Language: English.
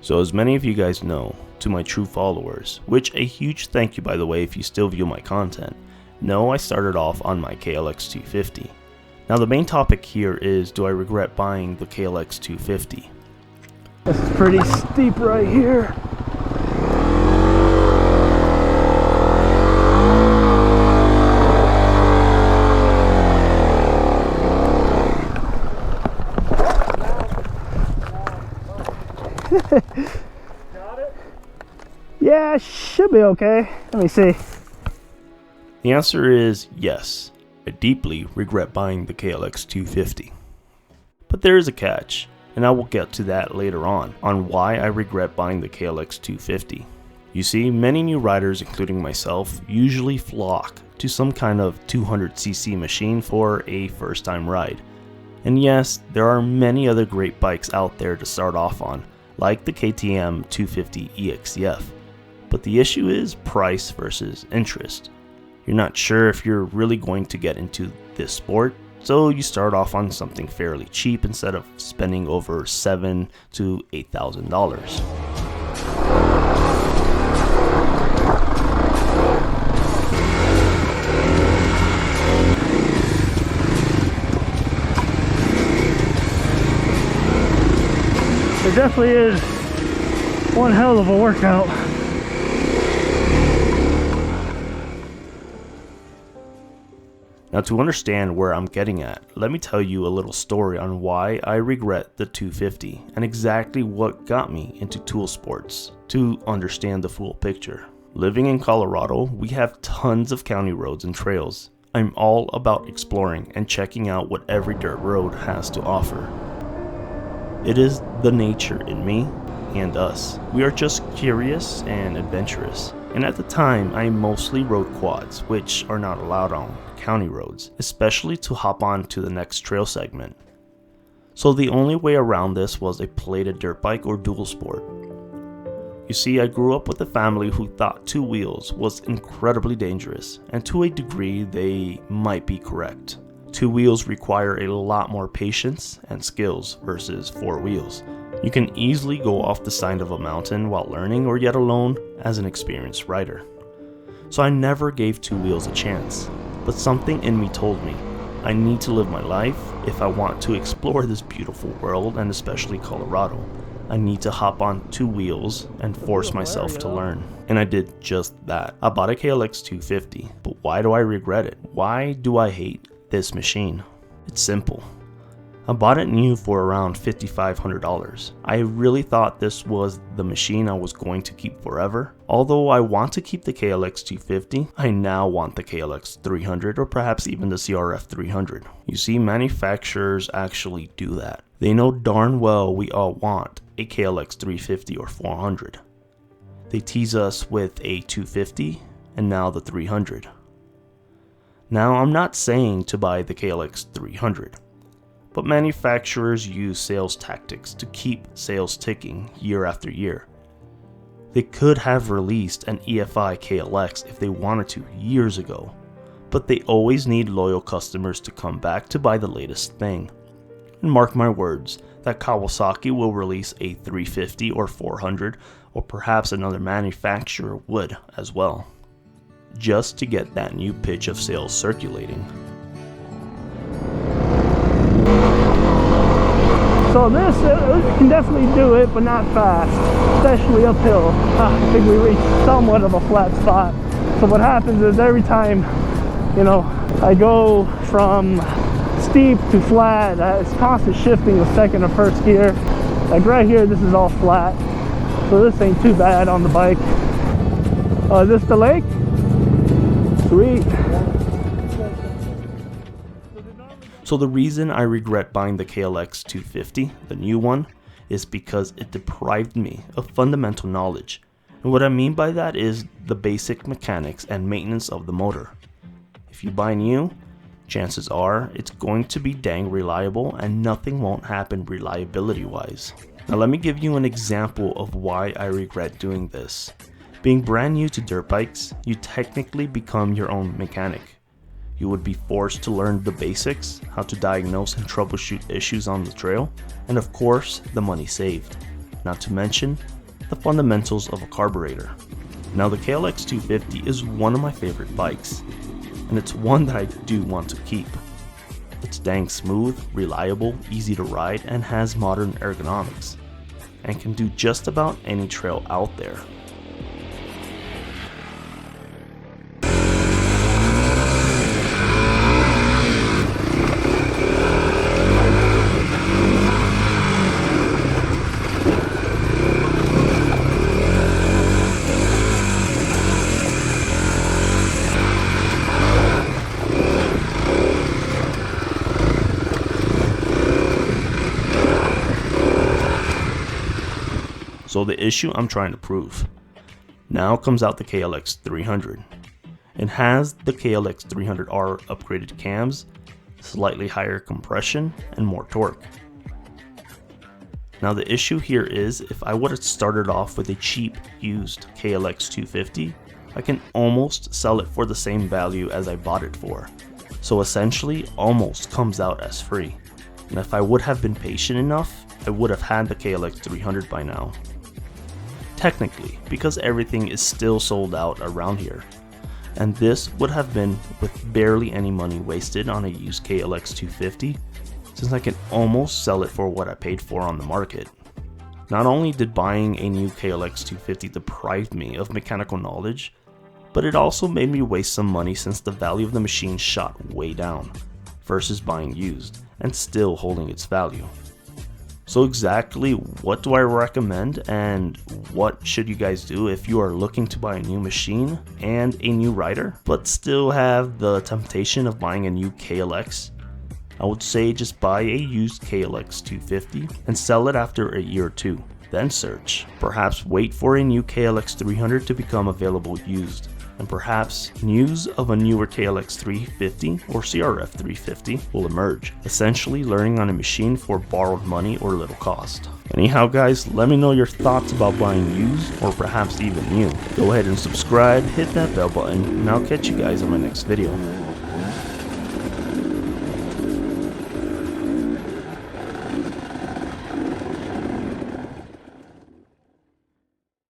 So as many of you guys know, to my true followers, which a huge thank you by the way if you still view my content, know I started off on my KLX250. Now the main topic here is, do I regret buying the KLX250? This is pretty steep right here. Got it? Yeah, should be okay. Let me see. The answer is yes. I deeply regret buying the KLX250. But there is a catch, and I will get to that later on why I regret buying the KLX250. You see, many new riders, including myself, usually flock to some kind of 200cc machine for a first time ride. And yes, there are many other great bikes out there to start off on, like the KTM 250 EXCF. But the issue is price versus interest. You're not sure if you're really going to get into this sport, so you start off on something fairly cheap instead of spending over $7,000 to $8,000. It definitely is one hell of a workout. Now to understand where I'm getting at, let me tell you a little story on why I regret the 250 and exactly what got me into tool sports to understand the full picture. Living in Colorado, we have tons of county roads and trails. I'm all about exploring and checking out what every dirt road has to offer. It is the nature in me and us. We are just curious and adventurous. And at the time, I mostly rode quads, which are not allowed on county roads, especially to hop on to the next trail segment. So the only way around this was a plated dirt bike or dual sport. You see, I grew up with a family who thought two wheels was incredibly dangerous, and to a degree they might be correct. Two wheels require a lot more patience and skills versus four wheels. You can easily go off the side of a mountain while learning, or yet alone as an experienced rider. So I never gave two wheels a chance, but something in me told me I need to live my life if I want to explore this beautiful world, and especially Colorado. I need to hop on two wheels and force myself to learn. And I did just that. I bought a KLX 250, but why do I regret it? Why do I hate this machine? It's simple. I bought it new for around $5,500. I really thought this was the machine I was going to keep forever. Although I want to keep the KLX 250, I now want the KLX 300 or perhaps even the CRF 300. You see, manufacturers actually do that. They know darn well we all want a KLX 350 or 400. They tease us with a 250 and now the 300. Now, I'm not saying to buy the KLX 300, but manufacturers use sales tactics to keep sales ticking year after year. They could have released an EFI KLX if they wanted to years ago, but they always need loyal customers to come back to buy the latest thing. And mark my words, that Kawasaki will release a 350 or 400, or perhaps another manufacturer would as well, just to get that new pitch of sales circulating. So this can definitely do it, but not fast, especially uphill. I think we reached somewhat of a flat spot. So what happens is every time, I go from steep to flat, it's constant shifting with second or first gear. Like right here, this is all flat. So this ain't too bad on the bike. Is this the lake? Sweet. So the reason I regret buying the KLX 250, the new one, is because it deprived me of fundamental knowledge. And what I mean by that is the basic mechanics and maintenance of the motor. If you buy new, chances are it's going to be dang reliable and nothing won't happen reliability wise. Now let me give you an example of why I regret doing this. Being brand new to dirt bikes, you technically become your own mechanic. You would be forced to learn the basics, how to diagnose and troubleshoot issues on the trail, and of course, the money saved. Not to mention, the fundamentals of a carburetor. Now the KLX250 is one of my favorite bikes, and it's one that I do want to keep. It's dang smooth, reliable, easy to ride, and has modern ergonomics, and can do just about any trail out there. So the issue I'm trying to prove. Now comes out the KLX300. It has the KLX300R upgraded cams, slightly higher compression, and more torque. Now the issue here is, if I would have started off with a cheap used KLX250, I can almost sell it for the same value as I bought it for. So essentially almost comes out as free. And if I would have been patient enough, I would have had the KLX300 by now. Technically, because everything is still sold out around here, and this would have been with barely any money wasted on a used KLX250, since I can almost sell it for what I paid for on the market. Not only did buying a new KLX250 deprive me of mechanical knowledge, but it also made me waste some money since the value of the machine shot way down, versus buying used and still holding its value. So exactly what do I recommend, and what should you guys do if you are looking to buy a new machine and a new rider, but still have the temptation of buying a new KLX? I would say just buy a used KLX 250 and sell it after a year or two. Then search. Perhaps wait for a new KLX 300 to become available used. And perhaps news of a newer KLX350 or CRF350 will emerge, essentially learning on a machine for borrowed money or little cost. Anyhow guys, let me know your thoughts about buying used or perhaps even new. Go ahead and subscribe, hit that bell button, and I'll catch you guys in my next video.